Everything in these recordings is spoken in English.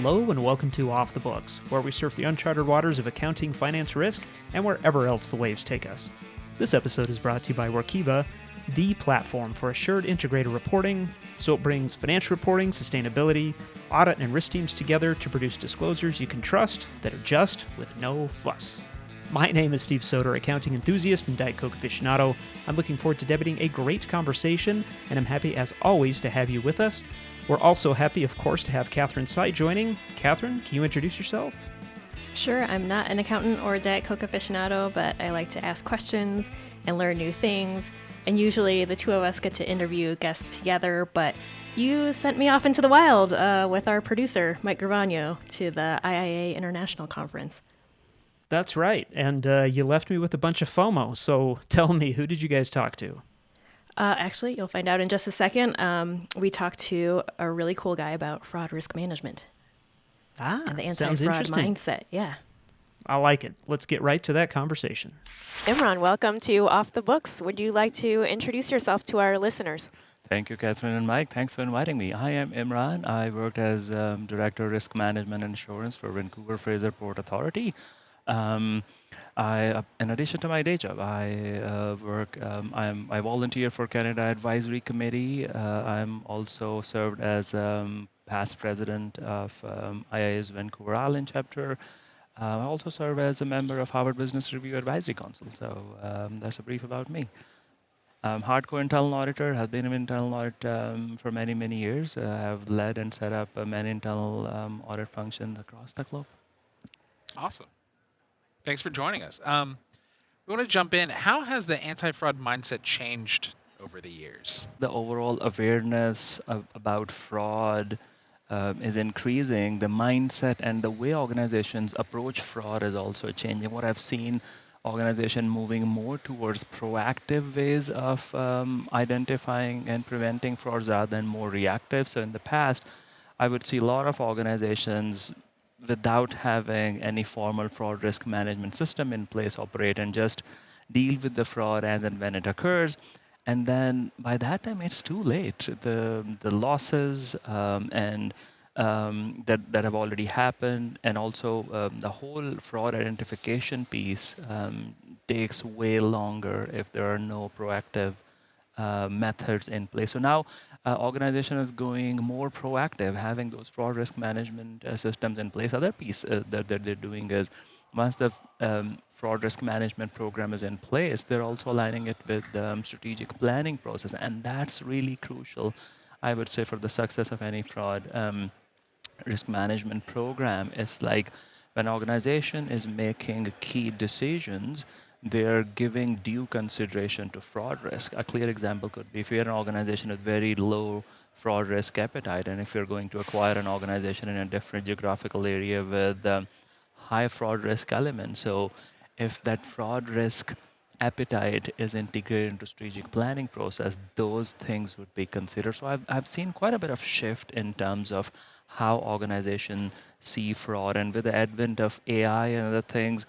Hello and welcome to Off the Books, where we surf the uncharted waters of accounting, finance, risk, and wherever else the waves take us. This episode is brought to you by Workiva, the platform for assured integrated reporting. So it brings financial reporting, sustainability, audit, and risk teams together to produce disclosures you can trust that are just with no fuss. My name is Steve Soder, accounting enthusiast and Diet Coke aficionado. I'm looking forward to debating a great conversation, and I'm happy as always to have you with us. We're also happy, of course, to have Catherine Sy joining. Catherine, can you introduce yourself? Sure, I'm not an accountant or a Diet Coke aficionado, but I like to ask questions and learn new things. And usually the two of us get to interview guests together, but you sent me off into the wild with our producer, Mike Gravano, to the IIA International Conference. That's right, and you left me with a bunch of FOMO, so tell me, who did you guys talk to? Actually, you'll find out in just a second. We talked to a really cool guy about fraud risk management. And the sounds anti-fraud interesting. mindset, yeah. I like it. Let's get right to that conversation. Imran, welcome to Off the Books. Would you like to introduce yourself to our listeners? Thank you, Catherine and Mike. Thanks for inviting me. I am Imran. I worked as Director of Risk Management and Insurance for Vancouver Fraser Port Authority. In addition to my day job, I I volunteer for Canada Advisory Committee. I'm also served as past president of IIA's Vancouver Island chapter. I also serve as a member of Harvard Business Review Advisory Council. So that's a brief about me. Hardcore internal auditor, have been an internal audit for many, many years. I've led and set up many internal audit functions across the globe. Awesome. Thanks for joining us. We want to jump in. How has the anti-fraud mindset changed over the years? The overall awareness about fraud is increasing. The mindset and the way organizations approach fraud is also changing. What I've seen, organization moving more towards proactive ways of identifying and preventing frauds rather than more reactive. So in the past, I would see a lot of organizations without having any formal fraud risk management system in place operate and just deal with the fraud and then when it occurs. And then by that time, it's too late. The losses that have already happened, and also the whole fraud identification piece takes way longer if there are no proactive methods in place. So now organization is going more proactive, having those fraud risk management systems in place. Other piece that they're doing is once the fraud risk management program is in place, they're also aligning it with the strategic planning process. And that's really crucial, I would say, for the success of any fraud risk management program. It's like when an organization is making key decisions, they're giving due consideration to fraud risk. A clear example could be if you're an organization with very low fraud risk appetite, and if you're going to acquire an organization in a different geographical area with high fraud risk elements. So if that fraud risk appetite is integrated into strategic planning process, those things would be considered. So I've seen quite a bit of shift in terms of how organizations see fraud. And with the advent of AI and other things,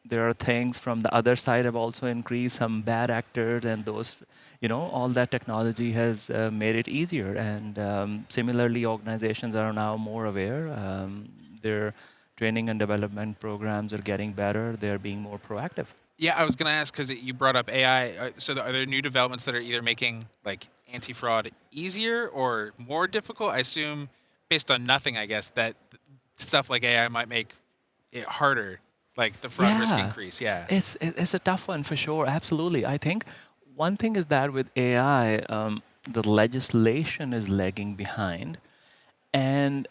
there are things from the other side have also increased, some bad actors, and those, all that technology has made it easier. And similarly, organizations are now more aware. Their training and development programs are getting better. They're being more proactive. Yeah, I was going to ask because you brought up AI. So are there new developments that are either making like anti-fraud easier or more difficult? I assume, based on nothing, I guess, that stuff like AI might make it harder. Like the fraud risk increase, yeah. It's a tough one for sure, absolutely. I think one thing is that with AI, the legislation is lagging behind. And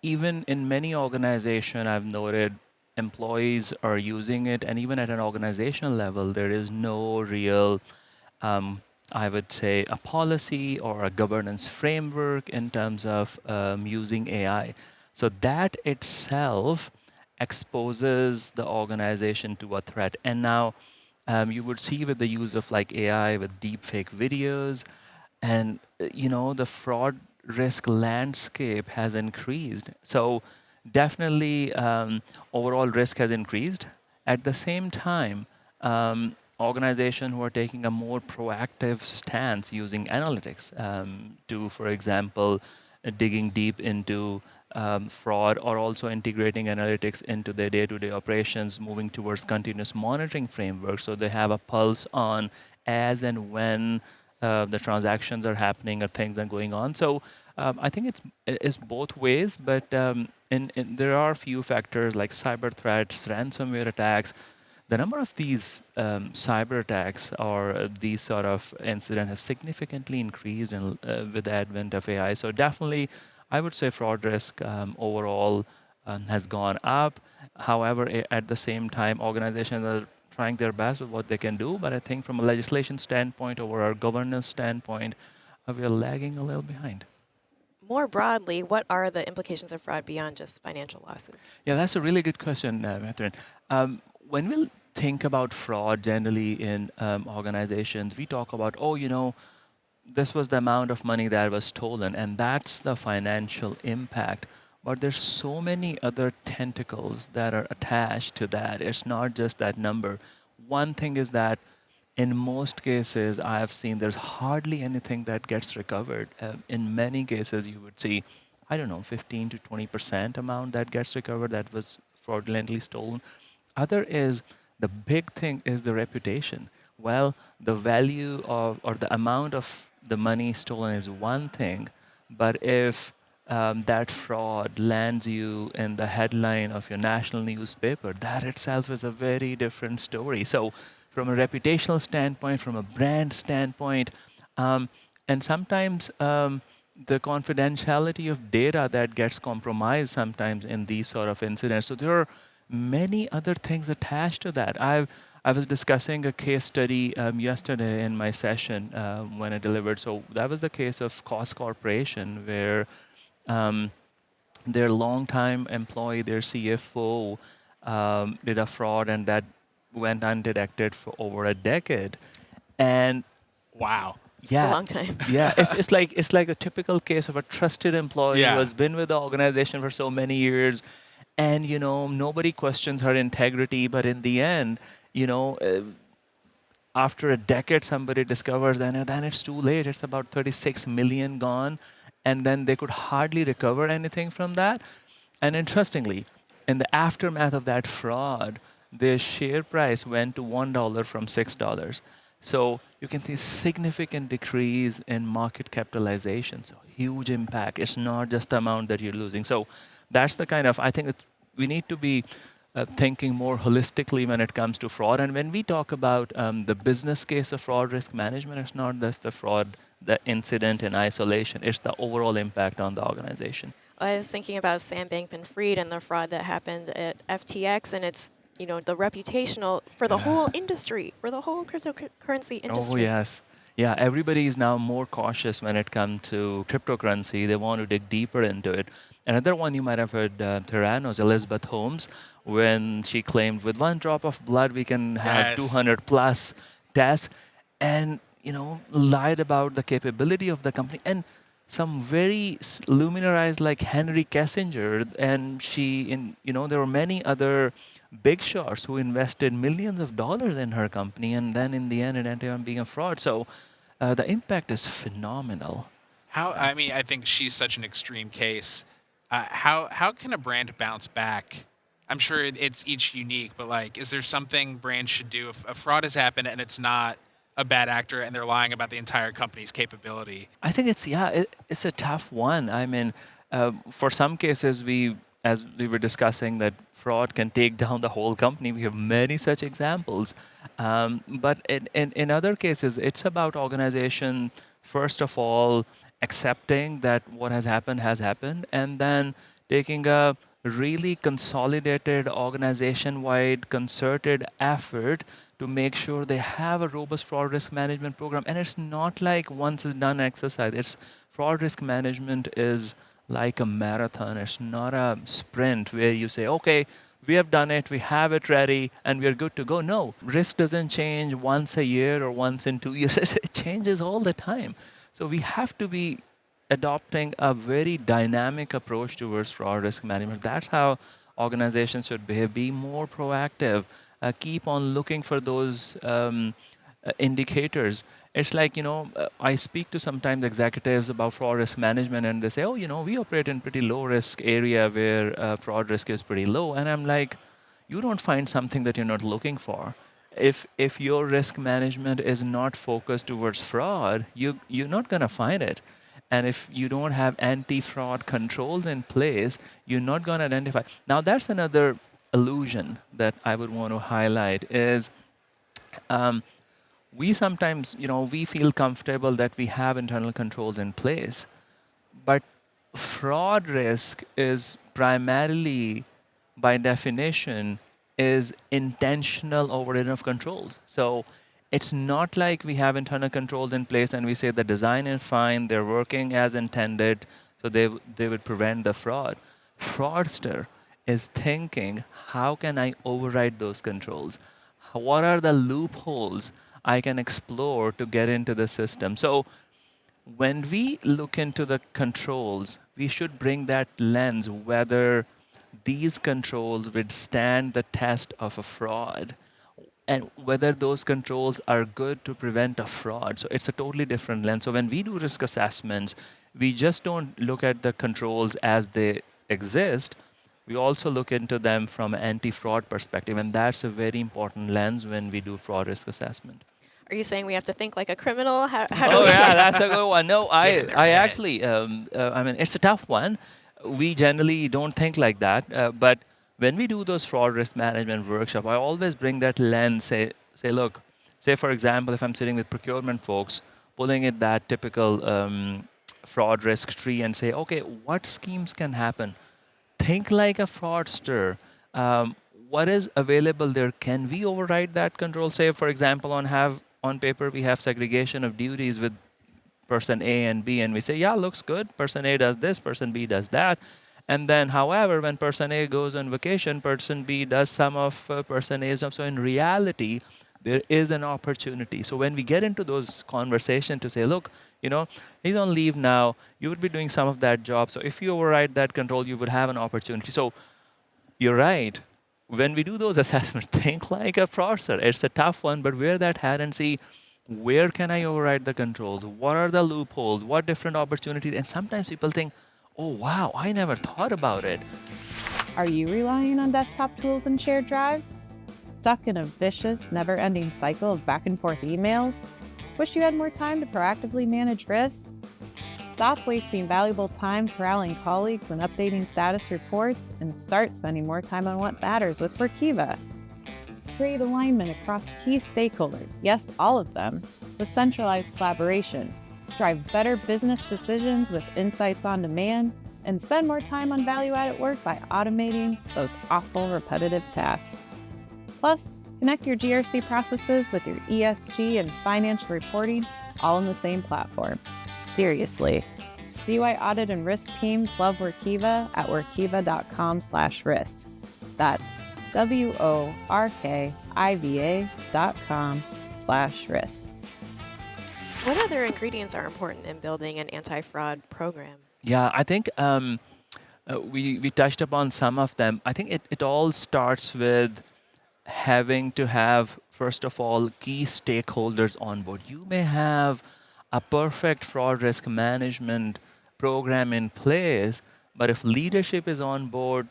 even in many organizations, I've noted employees are using it. And even at an organizational level, there is no real, I would say, a policy or a governance framework in terms of using AI. So that itself exposes the organization to a threat. And now you would see with the use of like AI with deepfake videos, and the fraud risk landscape has increased. So definitely overall risk has increased. At the same time, organizations who are taking a more proactive stance using analytics to, for example, digging deep into fraud, or also integrating analytics into their day-to-day operations, moving towards continuous monitoring framework, so they have a pulse on as and when the transactions are happening or things are going on. So I think it's both ways, but there are a few factors like cyber threats, ransomware attacks. The number of these cyber attacks or these sort of incidents have significantly increased with the advent of AI. So definitely, I would say fraud risk overall has gone up. However, at the same time, organizations are trying their best with what they can do. But I think from a legislation standpoint or a governance standpoint, we are lagging a little behind. More broadly, what are the implications of fraud beyond just financial losses? Yeah, that's a really good question, Catherine. When we think about fraud generally in organizations, we talk about, this was the amount of money that was stolen, and that's the financial impact. But there's so many other tentacles that are attached to that. It's not just that number. One thing is that in most cases, I have seen there's hardly anything that gets recovered. In many cases, you would see, 15 to 20% amount that gets recovered that was fraudulently stolen. Other is the big thing is the reputation. Well, the value of or the amount of the money stolen is one thing, but if that fraud lands you in the headline of your national newspaper, that itself is a very different story. So, from a reputational standpoint, from a brand standpoint, and sometimes the confidentiality of data that gets compromised sometimes in these sort of incidents. So there are many other things attached to that. I was discussing a case study yesterday in my session when I delivered. So that was the case of Cost Corporation, where their longtime employee, their CFO, did a fraud, and that went undetected for over a decade. And Wow. It's a long time. yeah, it's like a typical case of a trusted employee Yeah. who has been with the organization for so many years, and nobody questions her integrity. But in the end, after a decade, somebody discovers, and then it's too late. It's about 36 million gone, and then they could hardly recover anything from that. And interestingly, in the aftermath of that fraud, their share price went to $1 from $6. So you can see significant decrease in market capitalization. So huge impact. It's not just the amount that you're losing. So that's the kind of, I think we need to be thinking more holistically when it comes to fraud. And when we talk about the business case of fraud risk management, it's not just the fraud, the incident in isolation. It's the overall impact on the organization. I was thinking about Sam Bankman-Fried and the fraud that happened at FTX, and it's the reputational for the whole industry, for the whole cryptocurrency industry. Oh, yes. Yeah, everybody is now more cautious when it comes to cryptocurrency. They want to dig deeper into it. Another one you might have heard, Terranos, Elizabeth Holmes, when she claimed with one drop of blood we can have 200 plus tests, and lied about the capability of the company. And some very luminaries like Henry Kissinger, and there were many other big shots who invested millions of dollars in her company, and then in the end it ended up being a fraud. So the impact is phenomenal. I think she's such an extreme case. How can a brand bounce back? I'm sure it's each unique, but is there something brands should do if a fraud has happened and it's not a bad actor and they're lying about the entire company's capability? I think it's a tough one. I mean, for some cases, as we were discussing, that fraud can take down the whole company. We have many such examples. But in other cases, it's about organization, first of all, accepting that what has happened, and then taking a really consolidated, organization-wide, concerted effort to make sure they have a robust fraud risk management program. And it's not like once it's done exercise. Fraud risk management is like a marathon. It's not a sprint where you say, okay, we have done it, we have it ready, and we're good to go. No, risk doesn't change once a year or once in 2 years. It changes all the time. So we have to be adopting a very dynamic approach towards fraud risk management. That's how organizations should behave. Be more proactive. Keep on looking for those indicators. it's like, I speak to sometimes executives about fraud risk management, and they say, oh, we operate in pretty low risk area where fraud risk is pretty low. And I'm like, you don't find something that you're not looking for. If your risk management is not focused towards fraud, you're not going to find it. And if you don't have anti-fraud controls in place, you're not going to identify. Now, that's another illusion that I would want to highlight is we sometimes, we feel comfortable that we have internal controls in place, but fraud risk is primarily, by definition, is intentional overriding of controls. So it's not like we have internal controls in place and we say the design is fine, they're working as intended, so they would prevent the fraud. Fraudster is thinking, how can I override those controls? What are the loopholes I can explore to get into the system? So when we look into the controls, we should bring that lens whether these controls withstand the test of a fraud and whether those controls are good to prevent a fraud. So it's a totally different lens. So when we do risk assessments, we just don't look at the controls as they exist. We also look into them from an anti-fraud perspective, and that's a very important lens when we do fraud risk assessment. Are you saying we have to think like a criminal? How do Oh we? yeah, that's a good one. No, Get in their I head. actually, I mean, it's a tough one. We generally don't think like that, but when we do those fraud risk management workshop, I always bring that lens. Say, look, say for example, if I'm sitting with procurement folks, pulling it that typical fraud risk tree, and say, okay, what schemes can happen? Think like a fraudster. What is available there? Can we override that control? Say, for example, on paper we have segregation of duties with person A and B, and we say, yeah, looks good. Person A does this, person B does that. And then, however, when person A goes on vacation, person B does some of person A's job. So in reality, there is an opportunity. So when we get into those conversations to say, look, he's on leave now, you would be doing some of that job. So if you override that control, you would have an opportunity. So you're right. When we do those assessments, think like a fraudster. It's a tough one, but wear that hat and see, where can I override the controls? What are the loopholes? What different opportunities? And sometimes people think, oh, wow, I never thought about it. Are you relying on desktop tools and shared drives? Stuck in a vicious, never-ending cycle of back and forth emails? Wish you had more time to proactively manage risk? Stop wasting valuable time corralling colleagues and updating status reports and start spending more time on what matters with Workiva. Create alignment across key stakeholders, yes, all of them, with centralized collaboration. Drive better business decisions with insights on demand, and spend more time on value-added work by automating those awful repetitive tasks. Plus, connect your GRC processes with your ESG and financial reporting all in the same platform. Seriously. See why audit and risk teams love Workiva at workiva.com/risk. That's WORKIVA.com/risk. What other ingredients are important in building an anti-fraud program? Yeah, I think we touched upon some of them. I think it all starts with having to have, first of all, key stakeholders on board. You may have a perfect fraud risk management program in place, but if leadership is on board,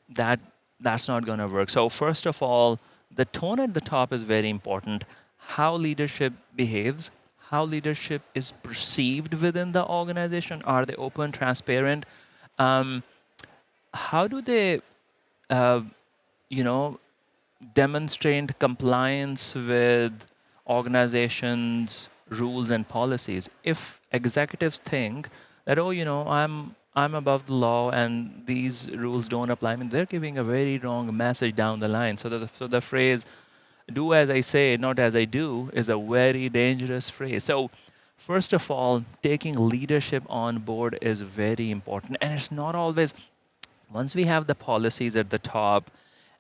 that's not going to work. So first of all, the tone at the top is very important. How leadership behaves, how leadership is perceived within the organization. Are they open, transparent? How do they, demonstrate compliance with organizations' rules and policies? If executives think that, I'm above the law and these rules don't apply, I mean, they're giving a very wrong message down the line. So the phrase, do as I say, not as I do, is a very dangerous phrase. So first of all, taking leadership on board is very important. And it's not always, once we have the policies at the top,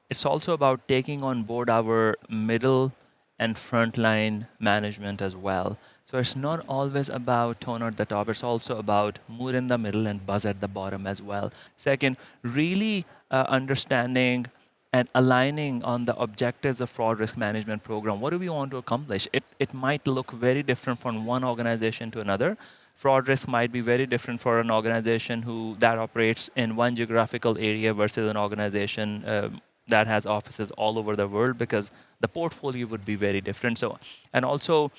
it's also about taking on board our middle and frontline management as well. So it's not always about tone at the top. It's also about mood in the middle and buzz at the bottom as well. Second, really understanding and aligning on the objectives of fraud risk management program. What do we want to accomplish? It might look very different from one organization to another. Fraud risk might be very different for an organization that operates in one geographical area versus an organization that has offices all over the world, because the portfolio would be very different. So, and also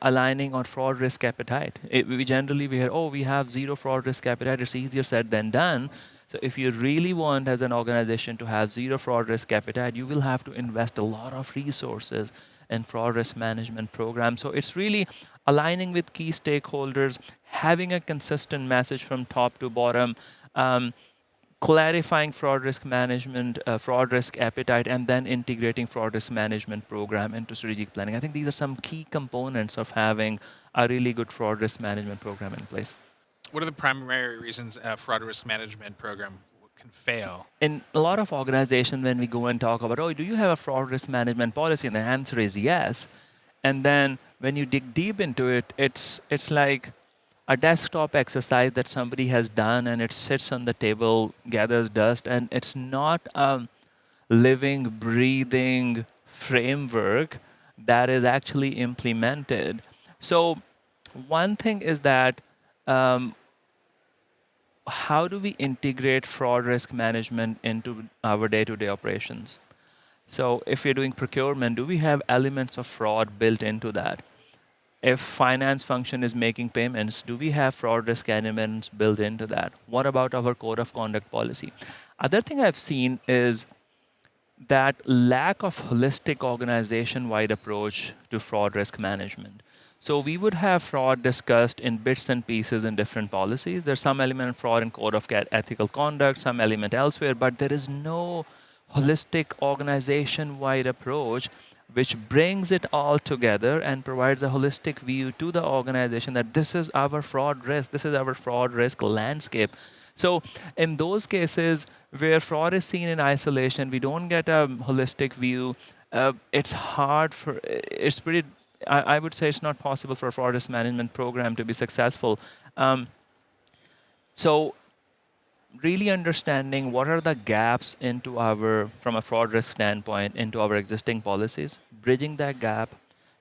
aligning on fraud risk appetite. We generally we hear, oh, we have zero fraud risk appetite. It's easier said than done. So if you really want as an organization to have zero fraud risk appetite, you will have to invest a lot of resources in fraud risk management programs. So it's really aligning with key stakeholders, having a consistent message from top to bottom, clarifying fraud risk management, fraud risk appetite, and then integrating fraud risk management program into strategic planning. I think these are some key components of having a really good fraud risk management program in place. What are the primary reasons a fraud risk management program can fail? In a lot of organizations, when we go and talk about, oh, do you have a fraud risk management policy? And the answer is yes. And then when you dig deep into it, it's like a desktop exercise that somebody has done, and it sits on the table, gathers dust, and it's not a living, breathing framework that is actually implemented. So one thing is that how do we integrate fraud risk management into our day-to-day operations? So if you're doing procurement, do we have elements of fraud built into that? If finance function is making payments, do we have fraud risk elements built into that? What about our code of conduct policy? Other thing I've seen is that lack of holistic organization-wide approach to fraud risk management. So we would have fraud discussed in bits and pieces in different policies. There's some element of fraud in code of ethical conduct, some element elsewhere, but there is no holistic organization-wide approach which brings it all together and provides a holistic view to the organization that this is our fraud risk, this is our fraud risk landscape. So in those cases where fraud is seen in isolation, we don't get a holistic view. I would say it's not possible for a fraud risk management program to be successful. So really understanding what are the gaps from a fraud risk standpoint, into our existing policies, bridging that gap,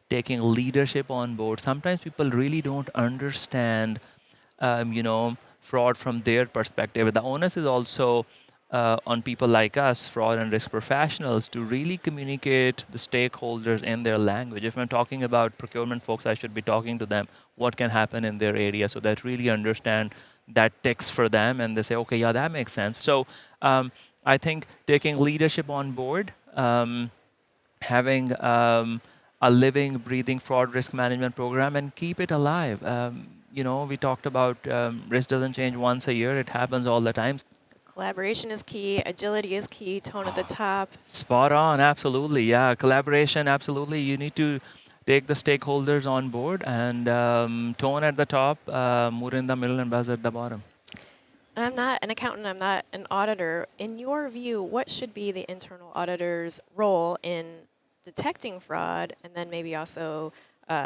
taking leadership on board. Sometimes people really don't understand, fraud from their perspective. The onus is also on people like us, fraud and risk professionals, to really communicate the stakeholders in their language. If I'm talking about procurement folks, I should be talking to them what can happen in their area, so that really understand that ticks for them, and they say, okay, yeah, that makes sense. So I think taking leadership on board, having a living, breathing fraud risk management program, and keep it alive. We talked about risk doesn't change once a year. It happens all the time. Collaboration is key, agility is key, tone at the top. Spot on, absolutely. Yeah, collaboration, absolutely. You need to take the stakeholders on board, and tone at the top, mood in the middle, and buzz at the bottom. And I'm not an accountant, I'm not an auditor. In your view, what should be the internal auditor's role in detecting fraud, and then maybe also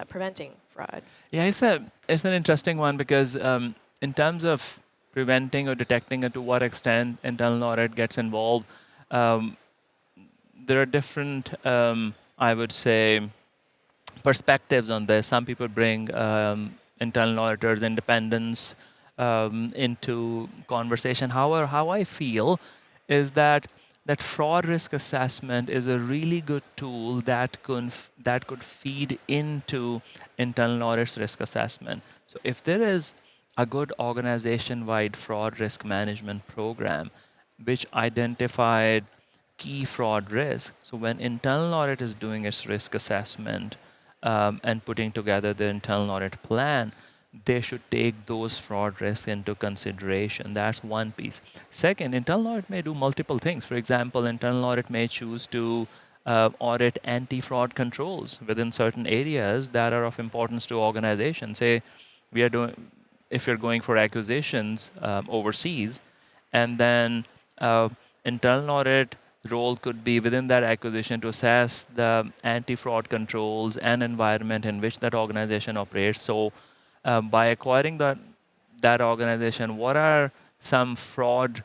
preventing fraud? Yeah, it's an interesting one, because in terms of preventing or detecting it, to what extent internal audit gets involved, there are different, I would say, perspectives on this. Some people bring internal auditors' independence into conversation. However, how I feel is that fraud risk assessment is a really good tool that could feed into internal audit's risk assessment. So if there is a good organization-wide fraud risk management program which identified key fraud risks, so when internal audit is doing its risk assessment and putting together the internal audit plan, they should take those fraud risks into consideration. That's one piece. Second, internal audit may do multiple things. For example, internal audit may choose to audit anti-fraud controls within certain areas that are of importance to organizations. Say, if you're going for acquisitions overseas, and then internal audit role could be within that acquisition to assess the anti-fraud controls and environment in which that organization operates. So by acquiring that organization, what are some fraud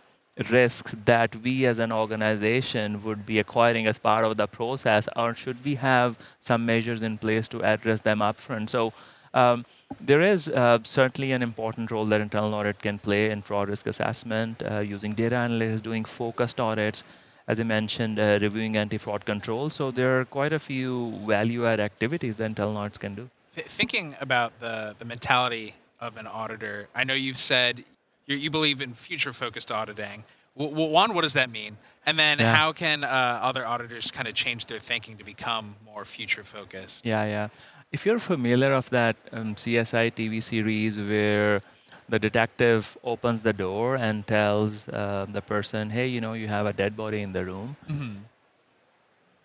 risks that we as an organization would be acquiring as part of the process, or should we have some measures in place to address them upfront? So there is certainly an important role that internal audit can play in fraud risk assessment, using data analytics, doing focused audits, as I mentioned, reviewing anti-fraud control. So there are quite a few value-add activities that internal audits can do. Thinking about the mentality of an auditor, I know you've said you believe in future-focused auditing. One, what does that mean? And then how can other auditors kind of change their thinking to become more future-focused? Yeah. If you're familiar of that CSI TV series where the detective opens the door and tells the person, hey, you have a dead body in the room. Mm-hmm.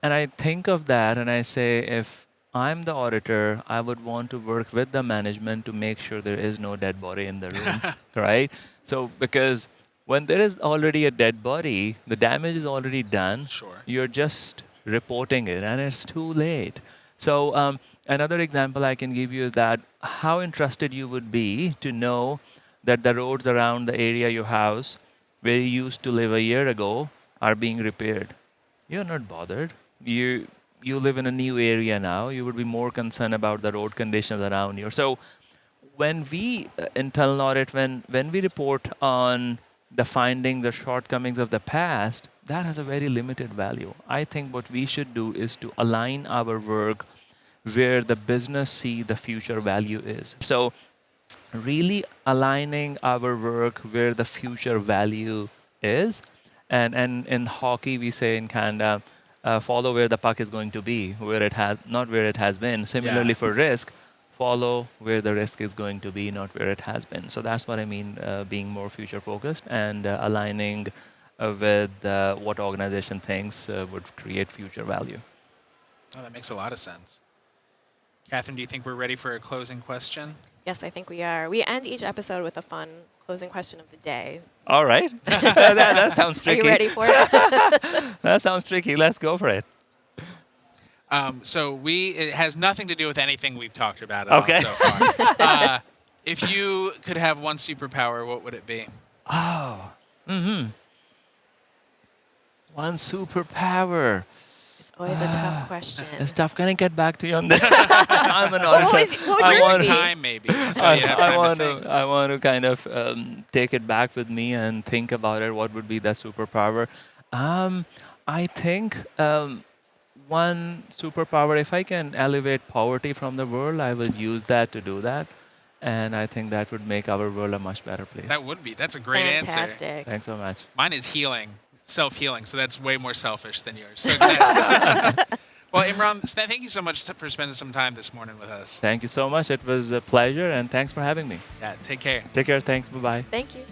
And I think of that and I say, if I'm the auditor, I would want to work with the management to make sure there is no dead body in the room, right? So, because when there is already a dead body, the damage is already done. Sure. You're just reporting it and it's too late. So, another example I can give you is that how interested you would be to know that the roads around the area your house, where you used to live a year ago, are being repaired. You're not bothered. You live in a new area now. You would be more concerned about the road conditions around you. So when we internal audit, when we report on the findings, the shortcomings of the past, that has a very limited value. I think what we should do is to align our work where the business see the future value is. So really aligning our work where the future value is. And in hockey, we say in Canada, follow where the puck is going to be, not where it has been. Similarly for risk, follow where the risk is going to be, not where it has been. So that's what I mean, being more future focused and aligning with what organization thinks would create future value. Oh, that makes a lot of sense. Catherine, do you think we're ready for a closing question? Yes, I think we are. We end each episode with a fun closing question of the day. All right. that sounds tricky. Are you ready for it? That sounds tricky. Let's go for it. So it has nothing to do with anything we've talked about at all so far. If you could have one superpower, what would it be? Oh. One superpower. Always a tough question. It's tough. Can I get back to you on this? I'm an auditor. What was your time, maybe. So you have time to think. I want to kind of take it back with me and think about it. What would be that superpower? I think one superpower, if I can elevate poverty from the world, I will use that to do that. And I think that would make our world a much better place. That's a great answer. Fantastic. Thanks so much. Mine is healing. Self-healing, so that's way more selfish than yours. So next. Well, Imran, thank you so much for spending some time this morning with us. Thank you so much. It was a pleasure, and thanks for having me. Yeah, take care. Take care. Thanks. Bye-bye. Thank you.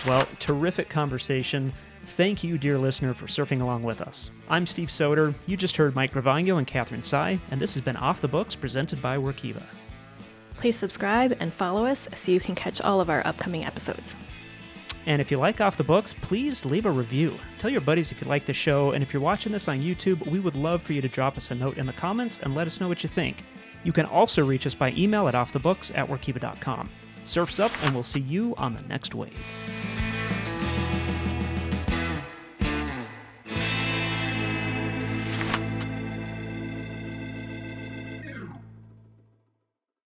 Well, terrific conversation. Thank you, dear listener, for surfing along with us. I'm Steve Soder. You just heard Mike Gravagno and Catherine Tsai, and this has been Off the Books presented by Workiva. Please subscribe and follow us so you can catch all of our upcoming episodes. And if you like Off the Books, please leave a review. Tell your buddies if you like the show, and if you're watching this on YouTube, we would love for you to drop us a note in the comments and let us know what you think. You can also reach us by email at offthebooks@workiva.com. Surf's up, and we'll see you on the next wave.